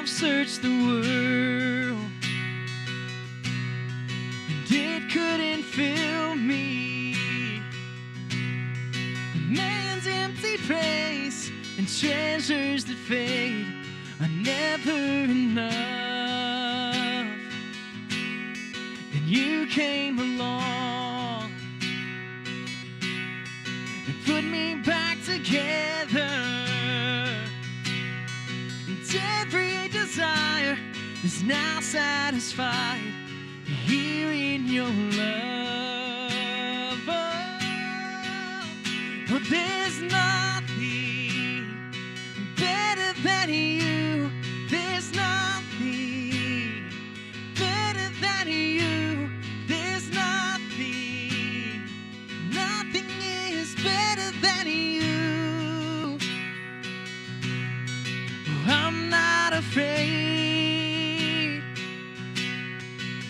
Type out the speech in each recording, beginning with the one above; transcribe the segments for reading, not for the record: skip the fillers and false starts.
searched the world, and it couldn't fill me. A man's empty praise and treasures that fade are never enough. Then you came along and put me back together, and every desire is now satisfied here in your love. Oh, there's nothing better than you. There's nothing better than you. There's nothing, nothing is better than you. Oh, I'm not afraid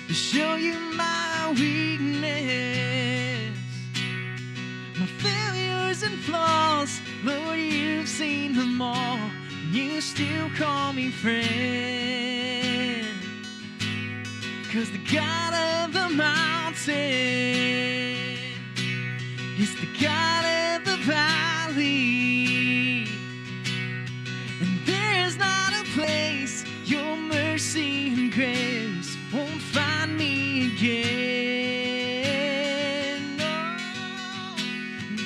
to show you my weakness, my failures and flaws. Lord, you've seen them all, and you still call me friend. 'Cause the God of the mountain is the God of the valley, and there's not a place your mercy and grace won't find me again. No,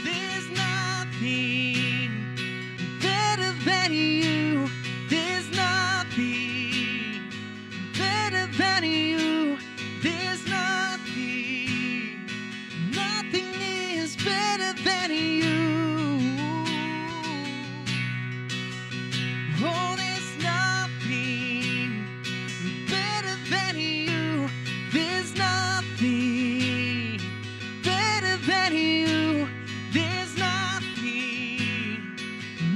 there's nothing better than you. There's nothing better than you. There's nothing, nothing is better than you. Oh, there's nothing better than you. There's nothing better than you. There's nothing,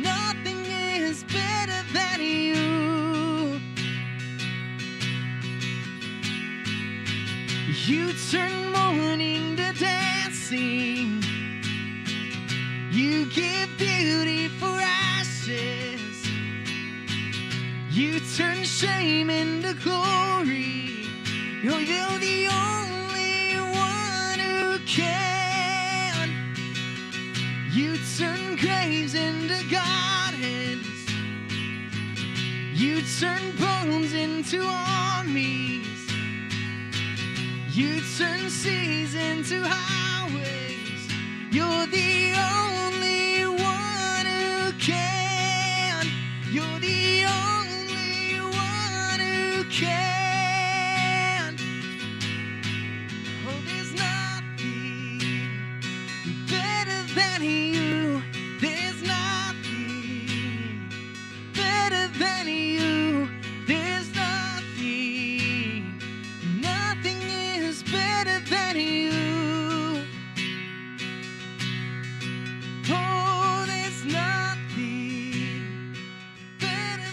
nothing is better than you. You turn mourning to dancing. You give beauty for ashes. You turn shame into glory. Oh, you're the only one who can. You turn graves into gardens. You turn bones into armies. You turn seas into highways. You're the only one who can. You're the only one who can. Oh, there's nothing better than you. There's nothing better than you. There's nothing, nothing is better than you. Oh, there's nothing better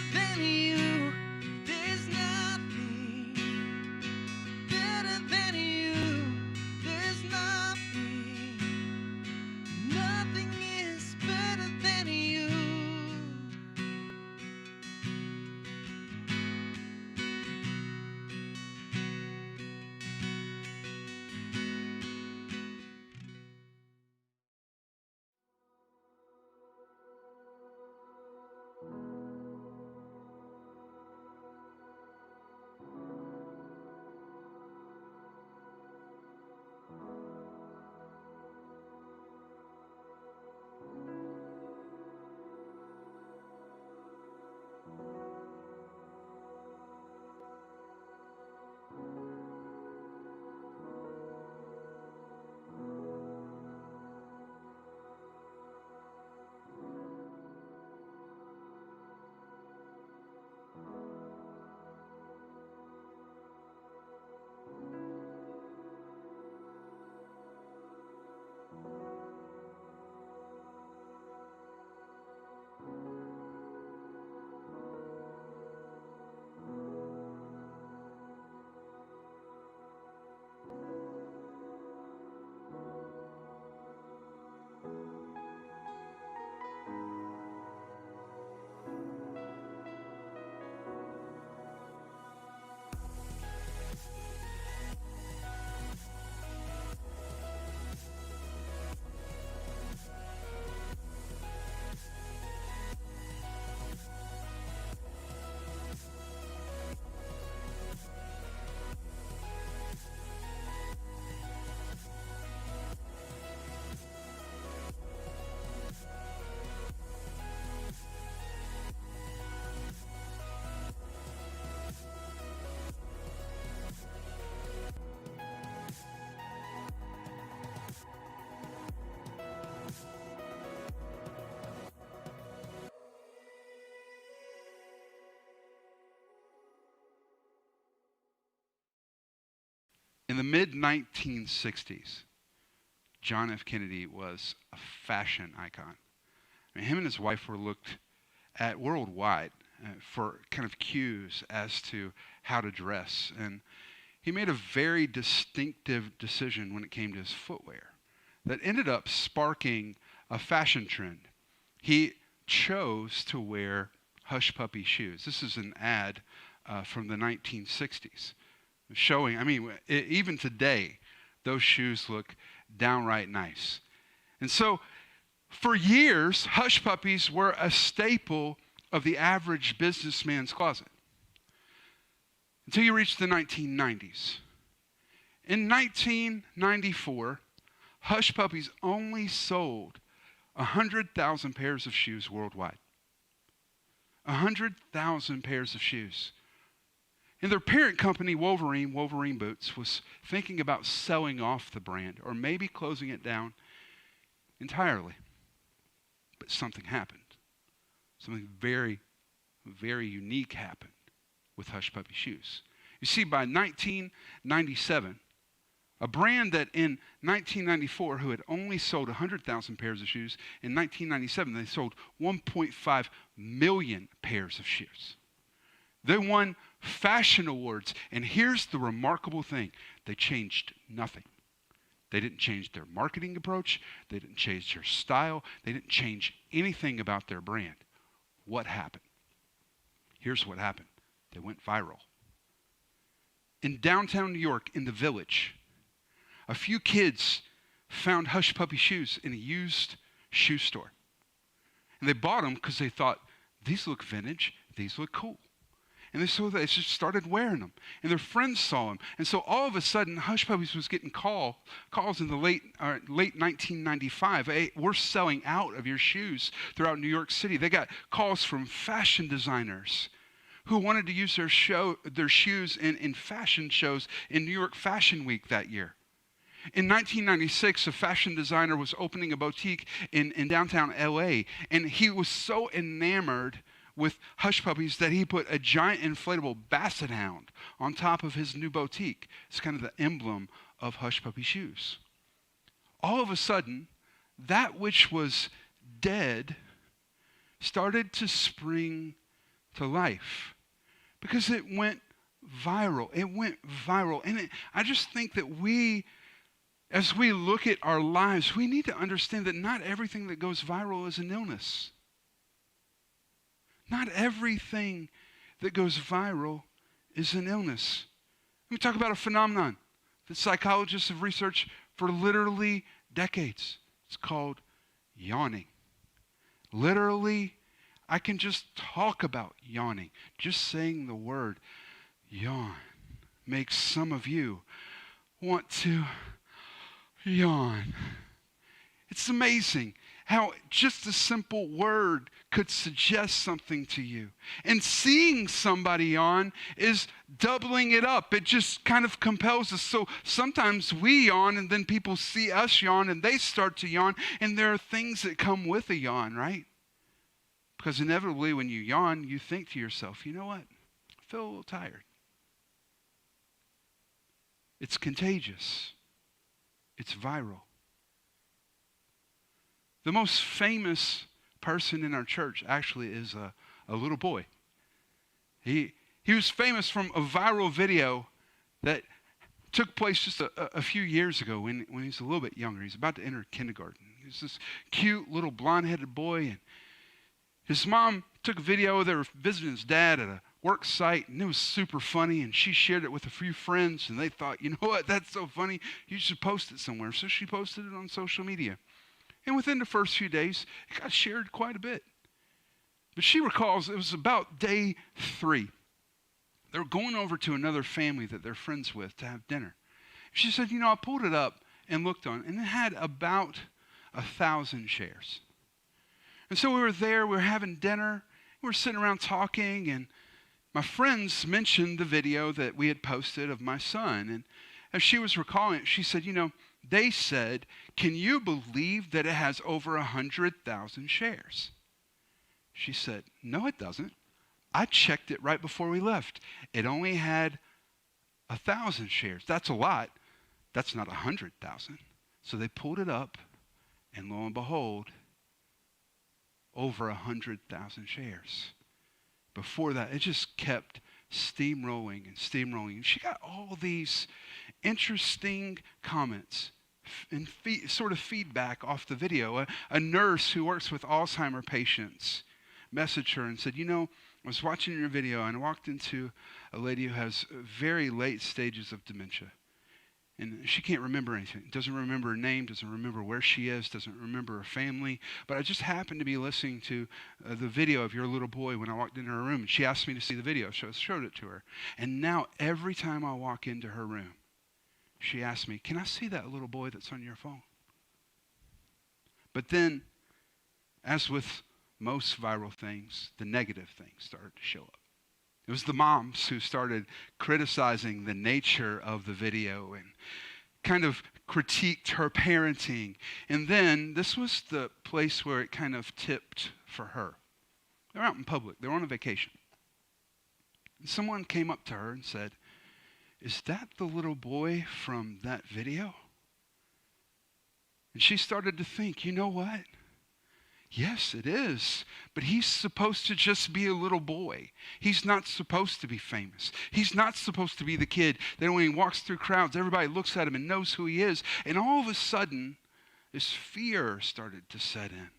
In the mid-1960s, John F. Kennedy was a fashion icon. I mean, him and his wife were looked at worldwide for kind of cues as to how to dress. And he made a very distinctive decision when it came to his footwear that ended up sparking a fashion trend. He chose to wear Hush Puppy shoes. This is an ad from the 1960s showing, even today, those shoes look downright nice. And so for years, Hush Puppies were a staple of the average businessman's closet until you reach the 1990s. In 1994, Hush Puppies only sold 100,000 pairs of shoes worldwide. 100,000 pairs of shoes. And their parent company, Wolverine Boots, was thinking about selling off the brand or maybe closing it down entirely. But something happened. Something very, very unique happened with Hush Puppy shoes. You see, by 1997, a brand that in 1994, who had only sold 100,000 pairs of shoes, in 1997, they sold 1.5 million pairs of shoes. They won fashion awards, and here's the remarkable thing. They changed nothing. They didn't change their marketing approach. They didn't change their style. They didn't change anything about their brand. What happened? Here's what happened. They went viral. In downtown New York, in the Village, a few kids found Hush Puppy shoes in a used shoe store. And they bought them because they thought, these look vintage, these look cool. And so they just started wearing them. And their friends saw them. And so all of a sudden, Hush Puppies was getting calls in the late 1995. Hey, we're selling out of your shoes throughout New York City. They got calls from fashion designers who wanted to use their shoes in fashion shows in New York Fashion Week that year. In 1996, a fashion designer was opening a boutique in downtown LA, and he was so enamored with Hush Puppies that he put a giant inflatable basset hound on top of his new boutique. It's kind of the emblem of Hush Puppy shoes. All of a sudden, that which was dead started to spring to life because it went viral. It went viral. And I just think that as we look at our lives, we need to understand that not everything that goes viral is an illness. Not everything that goes viral is an illness. Let me talk about a phenomenon that psychologists have researched for literally decades. It's called yawning. Literally, I can just talk about yawning. Just saying the word yawn makes some of you want to yawn. It's amazing how just a simple word could suggest something to you. And seeing somebody yawn is doubling it up. It just kind of compels us. So sometimes we yawn and then people see us yawn and they start to yawn. And there are things that come with a yawn, right? Because inevitably when you yawn, you think to yourself, you know what? I feel a little tired. It's contagious. It's viral. The most famous person in our church actually is a little boy. He was famous from a viral video that took place just a few years ago when he was a little bit younger. He's about to enter kindergarten. He's this cute little blonde-headed boy, and his mom took a video. They were visiting his dad at a work site, and it was super funny, and she shared it with a few friends, and they thought, you know what, that's so funny, you should post it somewhere. So she posted it on social media. And within the first few days, it got shared quite a bit. But she recalls it was about day 3. They were going over to another family that they're friends with to have dinner. She said, you know, I pulled it up and looked on it, and it had about 1,000 shares. And so we were there, we were having dinner, we were sitting around talking, and my friends mentioned the video that we had posted of my son. And as she was recalling it, she said, you know, they said, can you believe that it has over 100,000 shares? She said, no, it doesn't. I checked it right before we left. It only had 1,000 shares. That's a lot, That's not 100,000. So they pulled it up, and lo and behold, over 100,000 shares. Before that, it just kept steamrolling and steamrolling. She got all these interesting comments and sort of feedback off the video. A nurse who works with Alzheimer patients messaged her and said, you know, I was watching your video and I walked into a lady who has very late stages of dementia. And she can't remember anything. Doesn't remember her name, doesn't remember where she is, doesn't remember her family. But I just happened to be listening to the video of your little boy when I walked into her room. And she asked me to see the video, so I showed it to her. And now every time I walk into her room, she asks me, can I see that little boy that's on your phone? But then, as with most viral things, the negative things started to show up. It was the moms who started criticizing the nature of the video and kind of critiqued her parenting. And then this was the place where it kind of tipped for her. They're out in public. They're on a vacation. And someone came up to her and said, is that the little boy from that video? And she started to think, you know what? Yes, it is. But he's supposed to just be a little boy. He's not supposed to be famous. He's not supposed to be the kid that when he walks through crowds, everybody looks at him and knows who he is. And all of a sudden, this fear started to set in.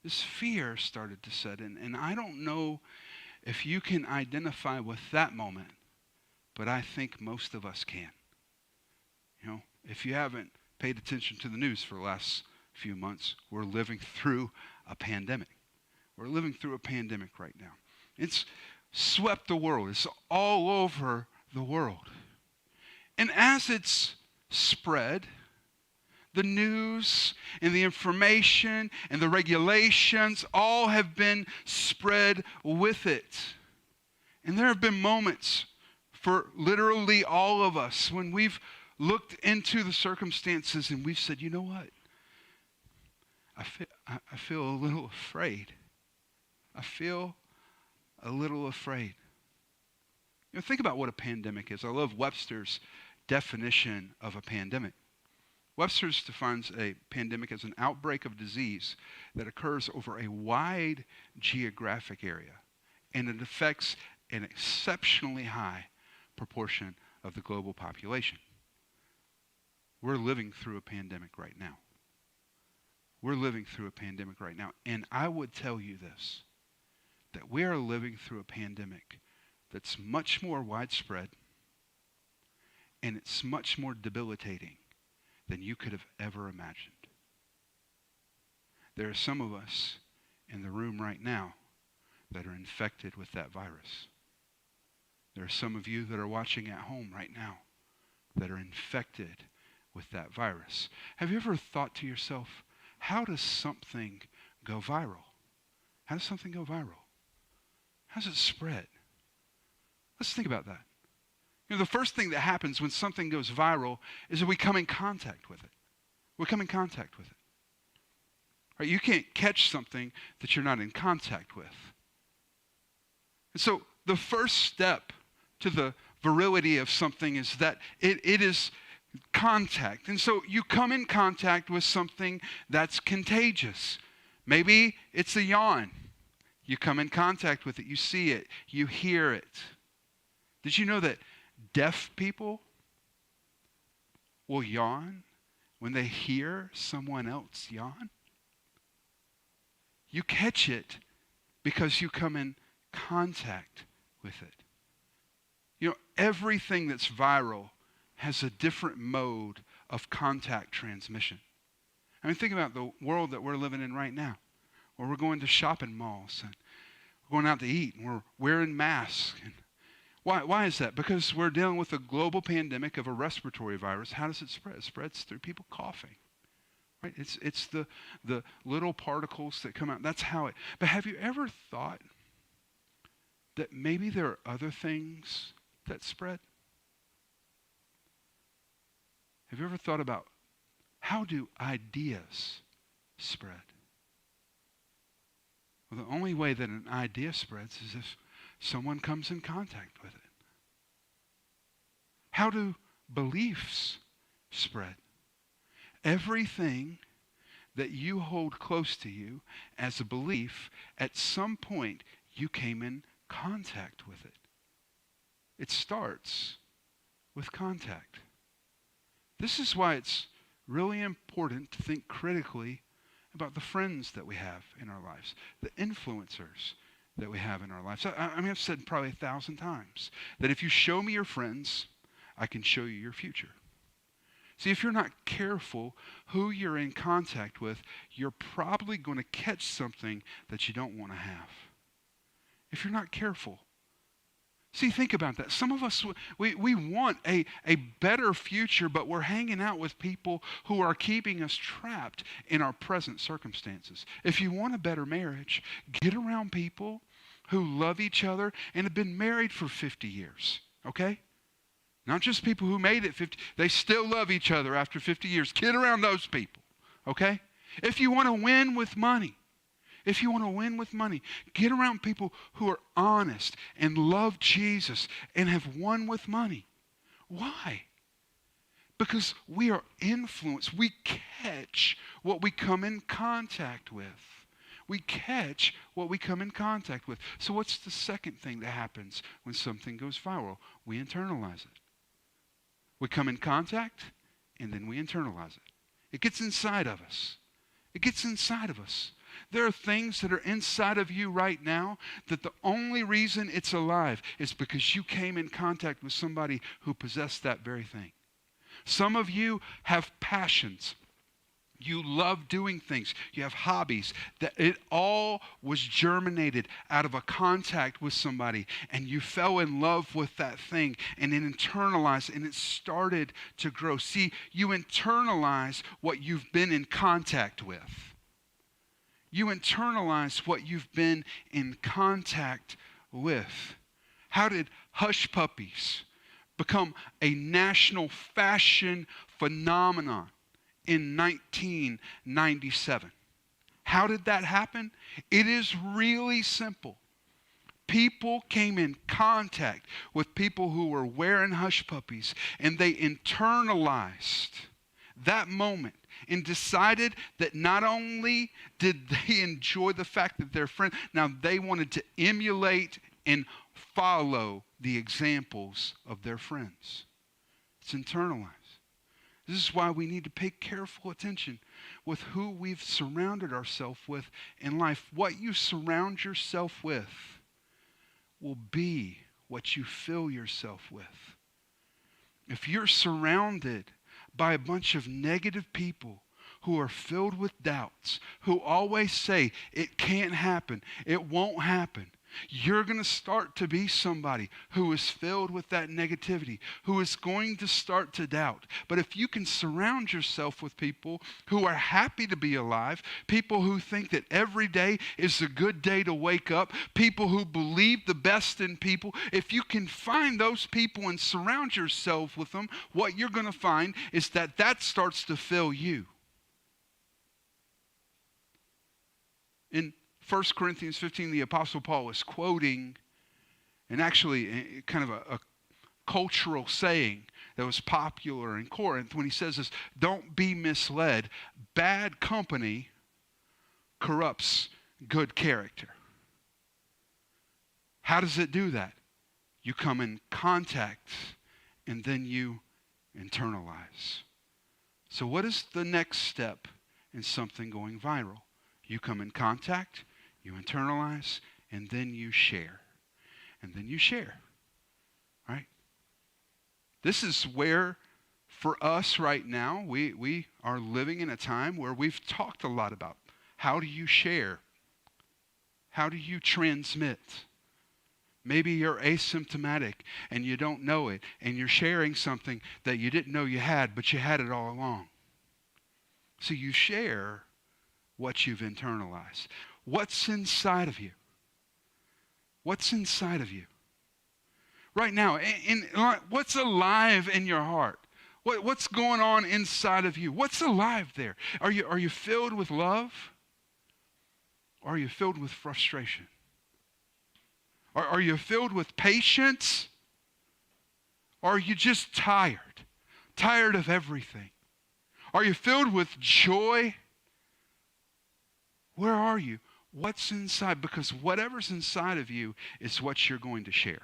This fear started to set in. And I don't know if you can identify with that moment, but I think most of us can. You know, if you haven't paid attention to the news for the last few months, we're living through a pandemic. We're living through a pandemic right now. It's swept the world. It's all over the world. And as it's spread, the news and the information and the regulations all have been spread with it. And there have been moments for literally all of us when we've looked into the circumstances and we've said, you know what? I feel a little afraid. I feel a little afraid. You know, think about what a pandemic is. I love Webster's definition of a pandemic. Webster's defines a pandemic as an outbreak of disease that occurs over a wide geographic area, and it affects an exceptionally high proportion of the global population. We're living through a pandemic right now. We're living through a pandemic right now. And I would tell you this, that we are living through a pandemic that's much more widespread and it's much more debilitating than you could have ever imagined. There are some of us in the room right now that are infected with that virus. There are some of you that are watching at home right now that are infected with that virus. Have you ever thought to yourself, how does something go viral? How does something go viral? How does it spread? Let's think about that. You know, the first thing that happens when something goes viral is that we come in contact with it. We come in contact with it. Right? You can't catch something that you're not in contact with. And so the first step to the virility of something is that it is contact. And so you come in contact with something that's contagious. Maybe it's a yawn. You come in contact with it. You see it. You hear it. Did you know that deaf people will yawn when they hear someone else yawn? You catch it because you come in contact with it. You know, everything that's viral has a different mode of contact transmission. I mean, think about the world that we're living in right now, where we're going to shopping malls and we're going out to eat and we're wearing masks. And why is that? Because we're dealing with a global pandemic of a respiratory virus. How does it spread? It spreads through people coughing. Right? It's the little particles that come out. That's how it. But have you ever thought that maybe there are other things that spread? Have you ever thought about how do ideas spread? Well, the only way that an idea spreads is if someone comes in contact with it. How do beliefs spread. Everything that you hold close to you as a belief, at some point you came in contact with it. It starts with contact. This is why it's really important to think critically about the friends that we have in our lives, the influencers that we have in our lives. I mean, I've said probably 1,000 times that if you show me your friends, I can show you your future. See, if you're not careful who you're in contact with, you're probably going to catch something that you don't want to have. If you're not careful. See, think about that. Some of us, we want a better future, but we're hanging out with people who are keeping us trapped in our present circumstances. If you want a better marriage, get around people who love each other and have been married for 50 years, okay? Not just people who made it 50, they still love each other after 50 years. Get around those people, okay? If you want to win with money, get around people who are honest and love Jesus and have won with money. Why? Because we are influenced. We catch what we come in contact with. So what's the second thing that happens when something goes viral? We internalize it. We come in contact, and then we internalize it. It gets inside of us. There are things that are inside of you right now that the only reason it's alive is because you came in contact with somebody who possessed that very thing. Some of you have passions. You love doing things. You have hobbies. That it all was germinated out of a contact with somebody, and you fell in love with that thing, and it internalized, and it started to grow. See, you internalize what you've been in contact with. How did hush puppies become a national fashion phenomenon in 1997? How did that happen? It is really simple. People came in contact with people who were wearing hush puppies, and they internalized that moment and decided that not only did they enjoy the fact that they're friends, now they wanted to emulate and follow the examples of their friends. It's internalized. This is why we need to pay careful attention with who we've surrounded ourselves with in life. What you surround yourself with will be what you fill yourself with. If you're surrounded by a bunch of negative people who are filled with doubts, who always say, it can't happen, it won't happen, you're going to start to be somebody who is filled with that negativity, who is going to start to doubt. But if you can surround yourself with people who are happy to be alive, people who think that every day is a good day to wake up, people who believe the best in people, if you can find those people and surround yourself with them, what you're going to find is that starts to fill you. In 1 Corinthians 15, the Apostle Paul is quoting, and actually kind of a cultural saying that was popular in Corinth when he says this: don't be misled. Bad company corrupts good character. How does it do that? You come in contact and then you internalize. So what is the next step in something going viral? You come in contact, you internalize, and then you share. Right? This is where, for us right now, we are living in a time where we've talked a lot about how do you share? How do you transmit? Maybe you're asymptomatic and you don't know it, and you're sharing something that you didn't know you had, but you had it all along. So you share what you've internalized. What's inside of you? What's inside of you? Right now, what's alive in your heart? What's going on inside of you? What's alive there? Are you filled with love? Or are you filled with frustration? Are you filled with patience? Or are you just tired? tired of everything? Are you filled with joy? Where are you? What's inside? Because whatever's inside of you is what you're going to share.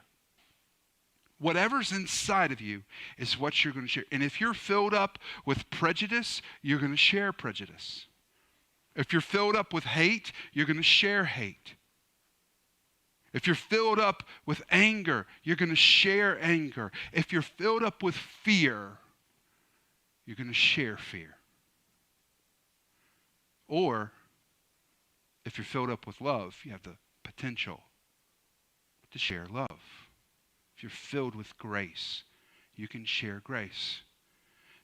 Whatever's inside of you is what you're going to share. And if you're filled up with prejudice, you're going to share prejudice. If you're filled up with hate, you're going to share hate. If you're filled up with anger, you're going to share anger. If you're filled up with fear, you're going to share fear. Or, if you're filled up with love, you have the potential to share love. If you're filled with grace, you can share grace.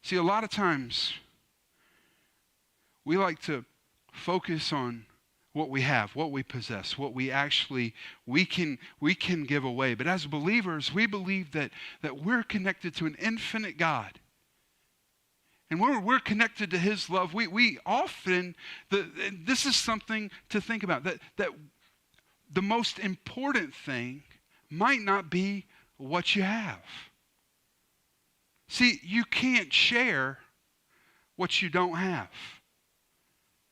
See, a lot of times, we like to focus on what we have, what we possess, what we can give away. But as believers, we believe that we're connected to an infinite God. And when we're connected to his love, we often, this is something to think about, that the most important thing might not be what you have. See, you can't share what you don't have.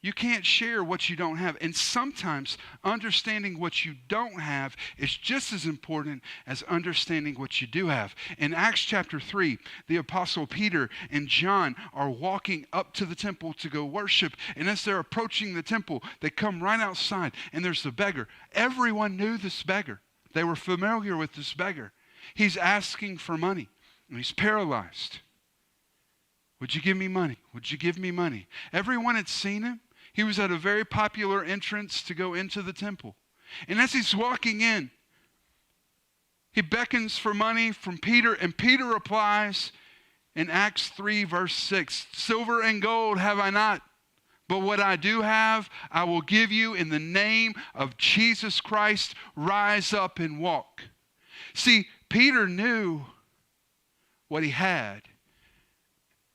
You can't share what you don't have. And sometimes understanding what you don't have is just as important as understanding what you do have. In Acts chapter 3, the Apostle Peter and John are walking up to the temple to go worship. And as they're approaching the temple, they come right outside and there's the beggar. Everyone knew this beggar. They were familiar with this beggar. He's asking for money and he's paralyzed. Would you give me money? Would you give me money? Everyone had seen him. He was at a very popular entrance to go into the temple. And as he's walking in, he beckons for money from Peter, and Peter replies in Acts 3, verse 6, "Silver and gold have I not, but what I do have, I will give you in the name of Jesus Christ. Rise up and walk." See, Peter knew what he had,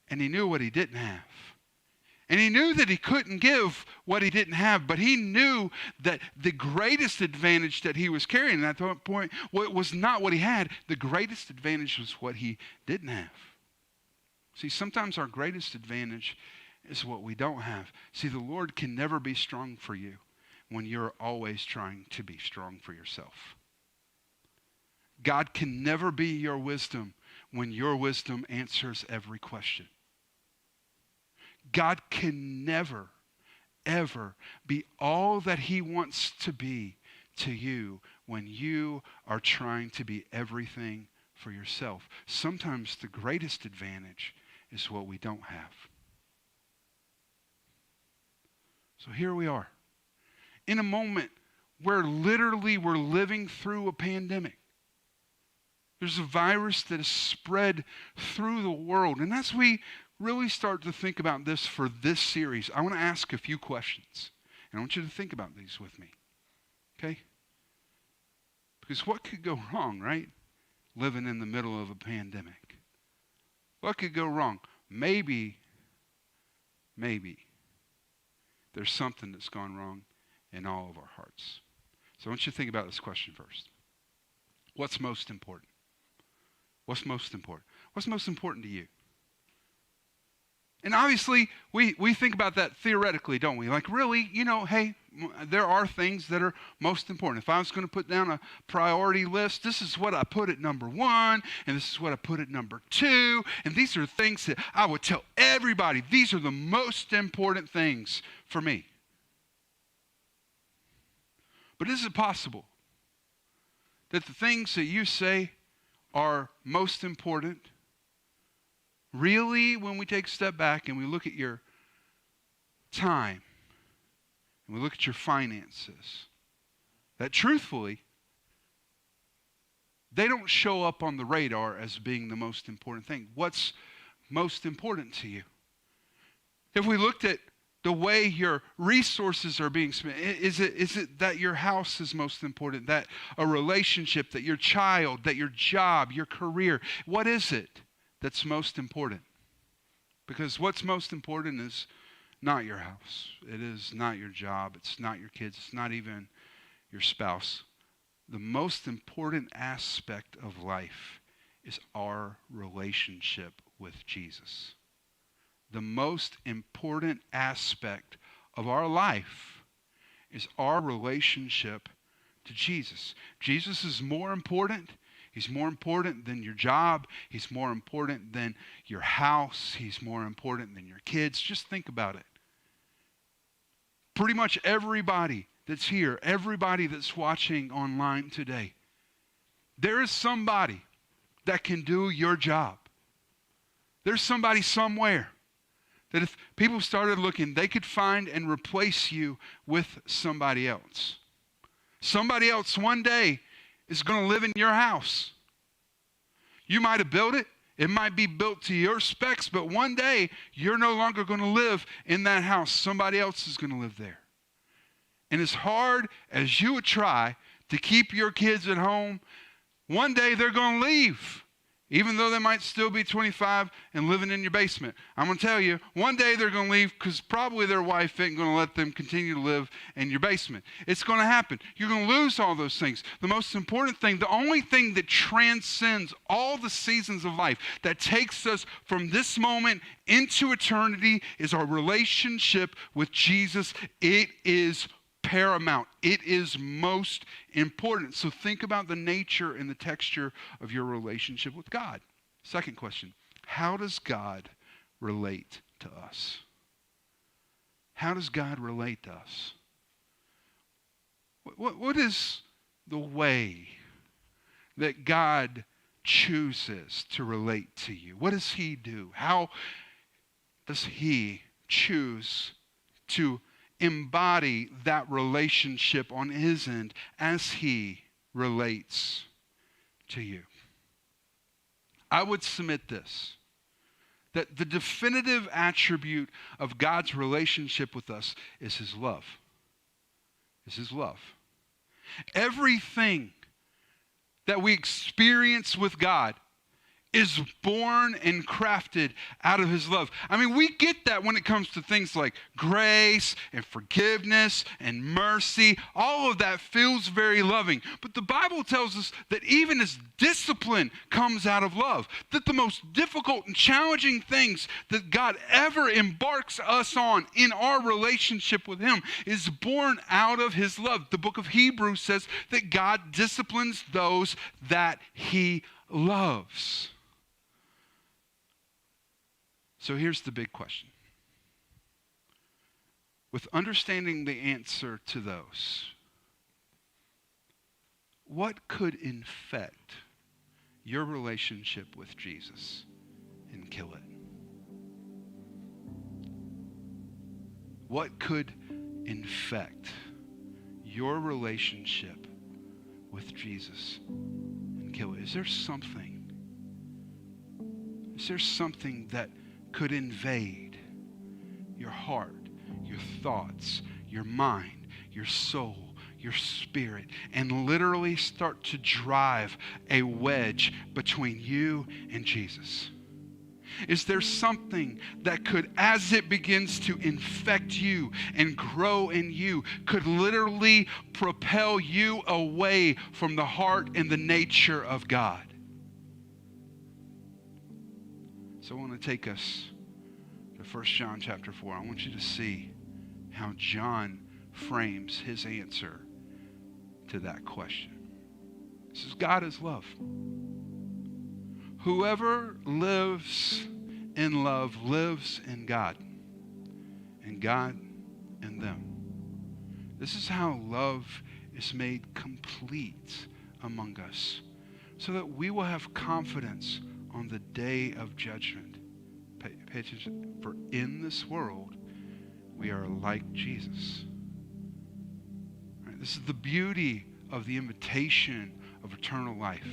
and he knew what he didn't have. And he knew that he couldn't give what he didn't have, but he knew that the greatest advantage that he was carrying at that point was not what he had. The greatest advantage was what he didn't have. See, sometimes our greatest advantage is what we don't have. See, the Lord can never be strong for you when you're always trying to be strong for yourself. God can never be your wisdom when your wisdom answers every question. God can never, ever be all that he wants to be to you when you are trying to be everything for yourself. Sometimes the greatest advantage is what we don't have. So here we are, in a moment where literally we're living through a pandemic. There's a virus that has spread through the world. And as we really start to think about this for this series, I want to ask a few questions. And I want you to think about these with me. Okay? Because what could go wrong, right? Living in the middle of a pandemic. What could go wrong? Maybe there's something that's gone wrong in all of our hearts. So I want you to think about this question first. What's most important? What's most important? What's most important to you? And obviously, we think about that theoretically, don't we? Like, really, hey, there are things that are most important. If I was going to put down a priority list, this is what I put at number 1, and this is what I put at number 2, and these are things that I would tell everybody, these are the most important things for me. But is it possible that the things that you say are most important, really, when we take a step back and we look at your time, and we look at your finances, that truthfully, they don't show up on the radar as being the most important thing? What's most important to you? If we looked at the way your resources are being spent, is it that your house is most important, that a relationship, that your child, that your job, your career? What is it that's most important? Because what's most important is not your house. It is not your job. It's not your kids. It's not even your spouse. The most important aspect of life is our relationship with Jesus. The most important aspect of our life is our relationship to Jesus. Jesus is more important. He's more important than your job. He's more important than your house. He's more important than your kids. Just think about it. Pretty much everybody that's here, everybody that's watching online today, there is somebody that can do your job. There's somebody somewhere that if people started looking, they could find and replace you with somebody else. Somebody else one day is going to live in your house. You might have built it. It might be built to your specs, but one day you're no longer going to live in that house. Somebody else is going to live there. And as hard as you would try to keep your kids at home, one day they're going to leave. Even though they might still be 25 and living in your basement. I'm going to tell you, one day they're going to leave because probably their wife ain't going to let them continue to live in your basement. It's going to happen. You're going to lose all those things. The most important thing, the only thing that transcends all the seasons of life, that takes us from this moment into eternity, is our relationship with Jesus. It is paramount. It is most important. So think about the nature and the texture of your relationship with God. Second question, how does God relate to us? How does God relate to us? What is the way that God chooses to relate to you? What does he do? How does he choose to embody that relationship on his end as he relates to you? I would submit this, that the definitive attribute of God's relationship with us is his love. Is his love. Everything that we experience with God is born and crafted out of his love. I mean, we get that when it comes to things like grace and forgiveness and mercy. All of that feels very loving. But the Bible tells us that even as discipline comes out of love, that the most difficult and challenging things that God ever embarks us on in our relationship with him is born out of his love. The book of Hebrews says that God disciplines those that he loves. So here's the big question. With understanding the answer to those, what could infect your relationship with Jesus and kill it? What could infect your relationship with Jesus and kill it? Is there something that could invade your heart, your thoughts, your mind, your soul, your spirit, and literally start to drive a wedge between you and Jesus? Is there something that could, as it begins to infect you and grow in you, could literally propel you away from the heart and the nature of God? So I want to take us to 1 John chapter 4. I want you to see how John frames his answer to that question. It says, God is love. Whoever lives in love lives in God, and God in them. This is how love is made complete among us, so that we will have confidence on the day of judgment. Pay attention. For in this world, we are like Jesus. Right? This is the beauty of the invitation of eternal life.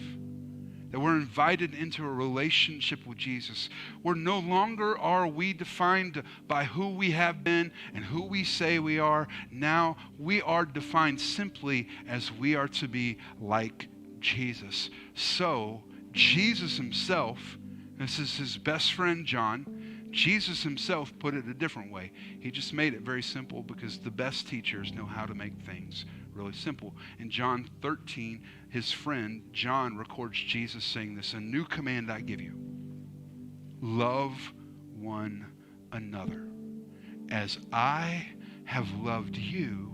That we're invited into a relationship with Jesus, where no longer are we defined by who we have been and who we say we are. Now we are defined simply as we are to be like Jesus. So Jesus himself, this is his best friend John, Jesus himself put it a different way. He just made it very simple because the best teachers know how to make things really simple. In John 13, his friend John records Jesus saying this, "A new command I give you, love one another. As I have loved you,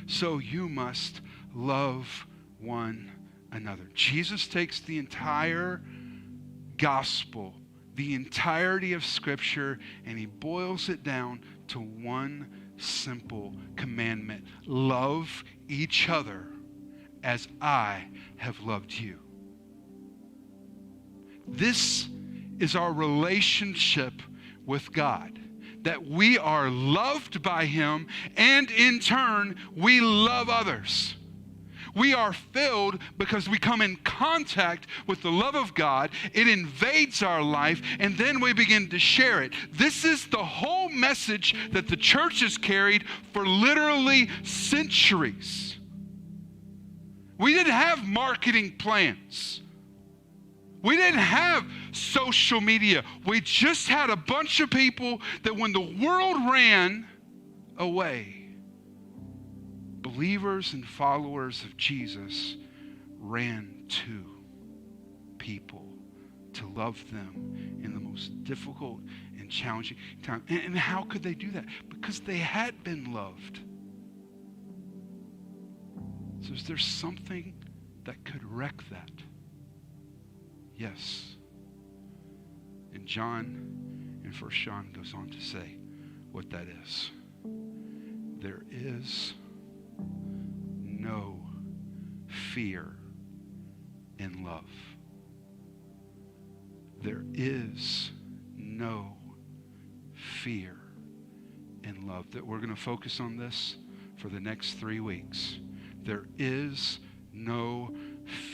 so you must love one another. Jesus takes the entire gospel, the entirety of Scripture, and he boils it down to one simple commandment. Love each other as I have loved you. This is our relationship with God, that we are loved by him, and in turn, we love others. We are filled because we come in contact with the love of God. It invades our life, and then we begin to share it. This is the whole message that the church has carried for literally centuries. We didn't have marketing plans. We didn't have social media. We just had a bunch of people that when the world ran away, believers and followers of Jesus ran to people to love them in the most difficult and challenging time. And how could they do that? Because they had been loved. So is there something that could wreck that? Yes. And John in 1 John goes on to say what that is. There is no fear in love. There is no fear in love. That we're going to focus on this for the next 3 weeks. There is no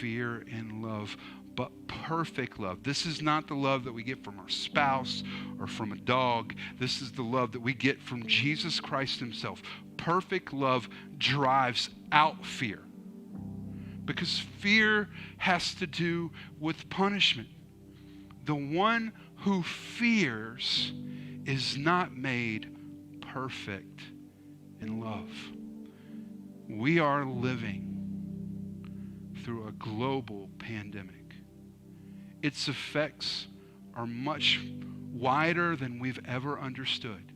fear in love, but perfect love. This is not the love that we get from our spouse or from a dog. This is the love that we get from Jesus Christ himself. Perfect love drives out fear, because fear has to do with punishment. The one who fears is not made perfect in love. We are living through a global pandemic. Its effects are much wider than we've ever understood.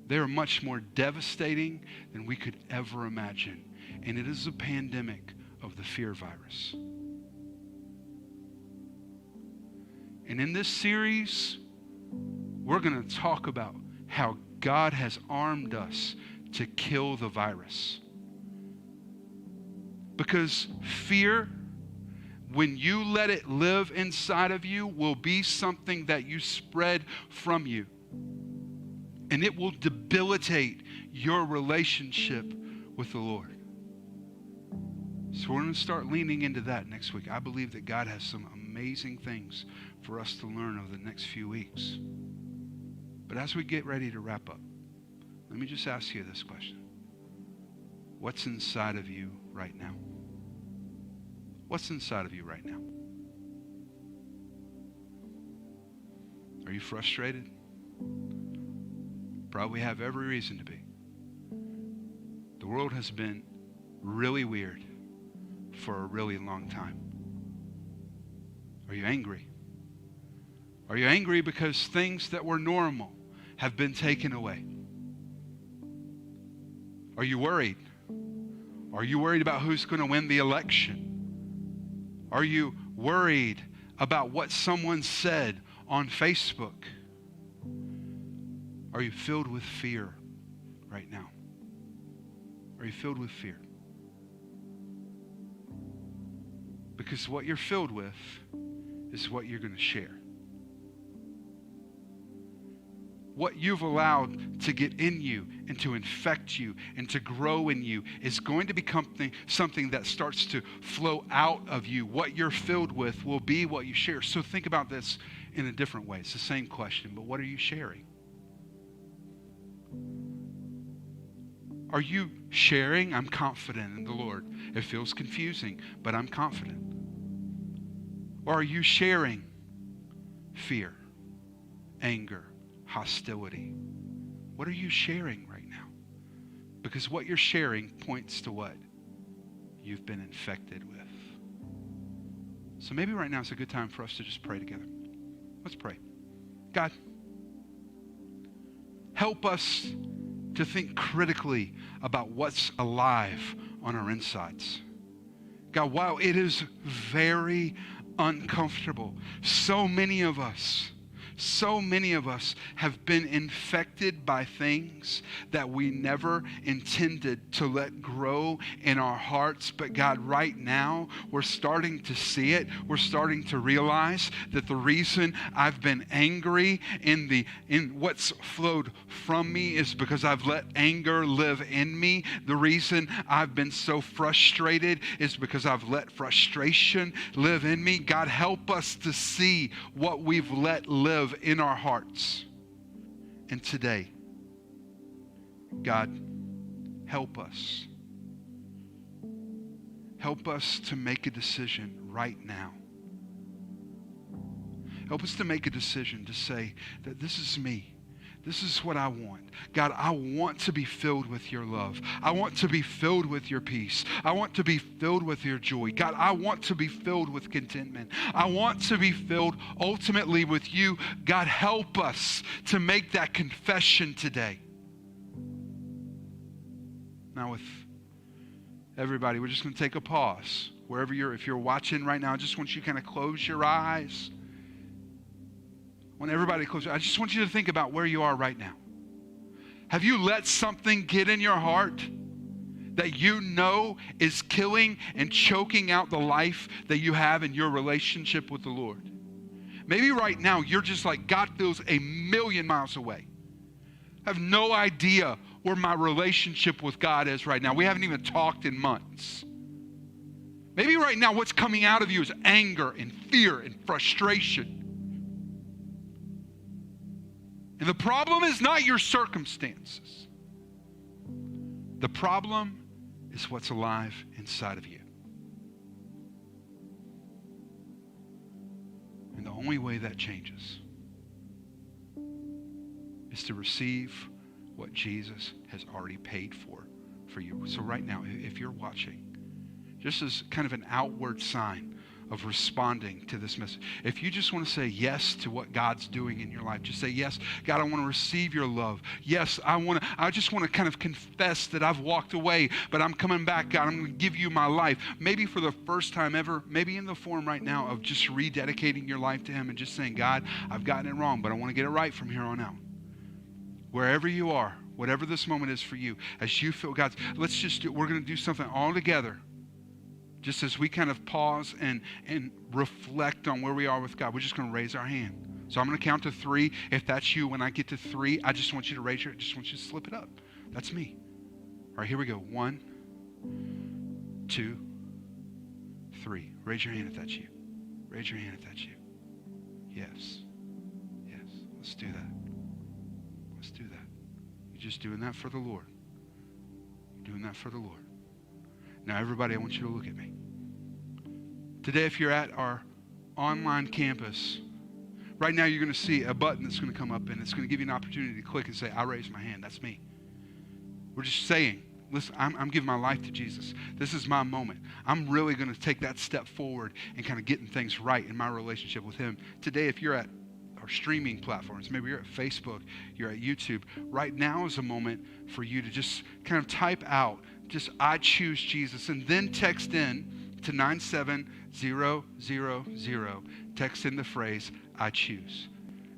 They are much more devastating than we could ever imagine. And it is a pandemic of the fear virus. And in this series, we're going to talk about how God has armed us to kill the virus. Because fear, when you let it live inside of you, will be something that you spread from you. And it will debilitate your relationship with the Lord. So we're going to start leaning into that next week. I believe that God has some amazing things for us to learn over the next few weeks. But as we get ready to wrap up, let me just ask you this question. What's inside of you right now? What's inside of you right now? Are you frustrated? Probably have every reason to be. The world has been really weird for a really long time. Are you angry? Are you angry because things that were normal have been taken away? Are you worried? Are you worried about who's going to win the election? Are you worried about what someone said on Facebook? Are you filled with fear right now? Are you filled with fear? Because what you're filled with is what you're going to share. What you've allowed to get in you and to infect you and to grow in you is going to become something that starts to flow out of you. What you're filled with will be what you share. So think about this in a different way. It's the same question, but what are you sharing? Are you sharing, I'm confident in the Lord? It feels confusing, but I'm confident. Or are you sharing fear, anger, hostility? What are you sharing right now? Because what you're sharing points to what you've been infected with. So maybe right now is a good time for us to just pray together. Let's pray. God, help us to think critically about what's alive on our insides. God, while it is very uncomfortable, so many of us have been infected by things that we never intended to let grow in our hearts. But God, right now, we're starting to see it. We're starting to realize that the reason I've been angry in what's flowed from me is because I've let anger live in me. The reason I've been so frustrated is because I've let frustration live in me. God, help us to see what we've let live in our hearts. And today, God, help us. Help us to make a decision right now. Help us to make a decision to say that this is me. This is what I want. God, I want to be filled with your love. I want to be filled with your peace. I want to be filled with your joy. God, I want to be filled with contentment. I want to be filled ultimately with you. God, help us to make that confession today. Now with everybody, we're just going to take a pause. Wherever if you're watching right now, I just want you to kind of close your eyes. When everybody closes, I just want you to think about where you are right now. Have you let something get in your heart that you know is killing and choking out the life that you have in your relationship with the Lord? Maybe right now you're just like, God feels a million miles away. I have no idea where my relationship with God is right now. We haven't even talked in months. Maybe right now what's coming out of you is anger and fear and frustration. And the problem is not your circumstances. The problem is what's alive inside of you. And the only way that changes is to receive what Jesus has already paid for you. So right now, if you're watching, just as kind of an outward sign of responding to this message. If you just want to say yes to what God's doing in your life, just say, yes, God, I want to receive your love. Yes, I just want to kind of confess that I've walked away, but I'm coming back, God. I'm going to give you my life. Maybe for the first time ever, maybe in the form right now of just rededicating your life to him and just saying, God, I've gotten it wrong, but I want to get it right from here on out. Wherever you are, whatever this moment is for you, as you feel God's, we're going to do something all together. Just as we kind of pause and reflect on where we are with God, we're just going to raise our hand. So I'm going to count to 3. If that's you, when I get to 3, I just want you to raise your, just want you to slip it up. That's me. All right, here we go. 1, 2, 3. Raise your hand if that's you. Raise your hand if that's you. Yes. Yes. Let's do that. Let's do that. You're just doing that for the Lord. You're doing that for the Lord. Now, everybody, I want you to look at me. Today, if you're at our online campus, right now you're going to see a button that's going to come up, and it's going to give you an opportunity to click and say, I raise my hand. That's me. We're just saying, listen, I'm giving my life to Jesus. This is my moment. I'm really going to take that step forward and kind of getting things right in my relationship with him. Today, if you're at our streaming platforms, maybe you're at Facebook, you're at YouTube, right now is a moment for you to just kind of type out, just I choose Jesus, and then text in to 97000. Text in the phrase, I choose.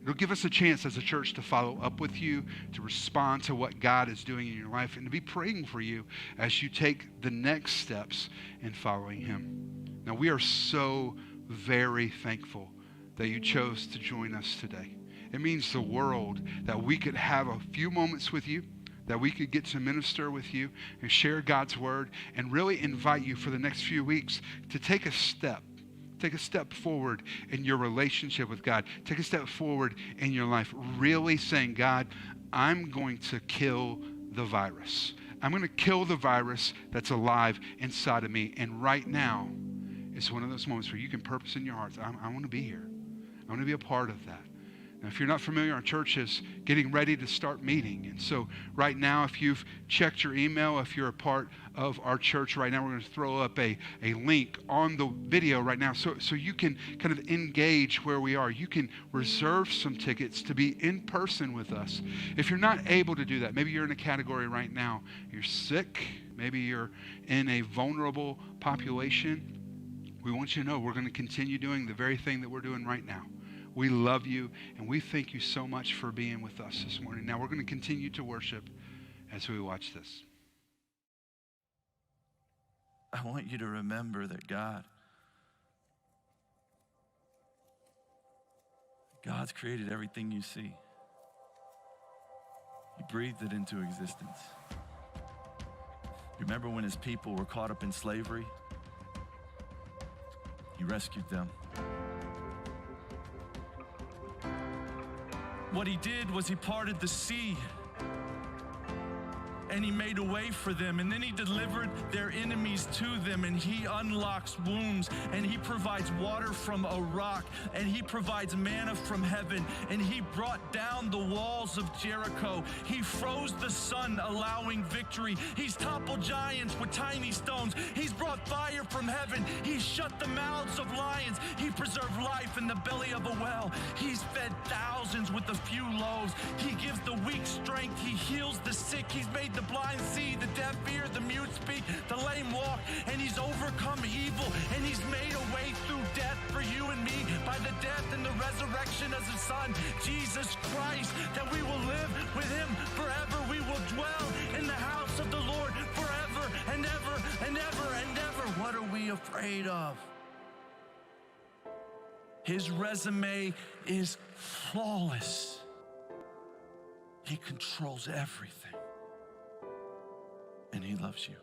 It'll give us a chance as a church to follow up with you, to respond to what God is doing in your life, and to be praying for you as you take the next steps in following him. Now, we are so very thankful that you chose to join us today. It means the world that we could have a few moments with you, that we could get to minister with you and share God's word and really invite you for the next few weeks to take a step forward in your relationship with God. Take a step forward in your life, really saying, God, I'm going to kill the virus. I'm going to kill the virus that's alive inside of me. And right now is one of those moments where you can purpose in your heart, I want to be here. I want to be a part of that. Now, if you're not familiar, our church is getting ready to start meeting. And so right now, if you've checked your email, if you're a part of our church right now, we're going to throw up a link on the video right now so you can kind of engage where we are. You can reserve some tickets to be in person with us. If you're not able to do that, maybe you're in a category right now, you're sick, maybe you're in a vulnerable population, we want you to know we're going to continue doing the very thing that we're doing right now. We love you, and we thank you so much for being with us this morning. Now we're going to continue to worship as we watch this. I want you to remember that God's created everything you see. He breathed it into existence. You remember when his people were caught up in slavery? He rescued them. What he did was he parted the sea, and he made a way for them, and then he delivered their enemies to them, and he unlocks wombs, and he provides water from a rock, and he provides manna from heaven, and he brought down the walls of Jericho. He froze the sun, allowing victory. He's toppled giants with tiny stones. He's brought fire from heaven. He's shut the mouths of lions. He preserved life in the belly of a well. He's fed thousands with a few loaves. He gives the weak strength. He heals the sick. He's made the blind see, the deaf hear, the mute speak, the lame walk, and he's overcome evil, and he's made a way through death for you and me by the death and the resurrection of his Son, Jesus Christ, that we will live with him forever. We will dwell in the house of the Lord forever and ever and ever and ever. What are we afraid of? His resume is flawless. He controls everything. And he loves you.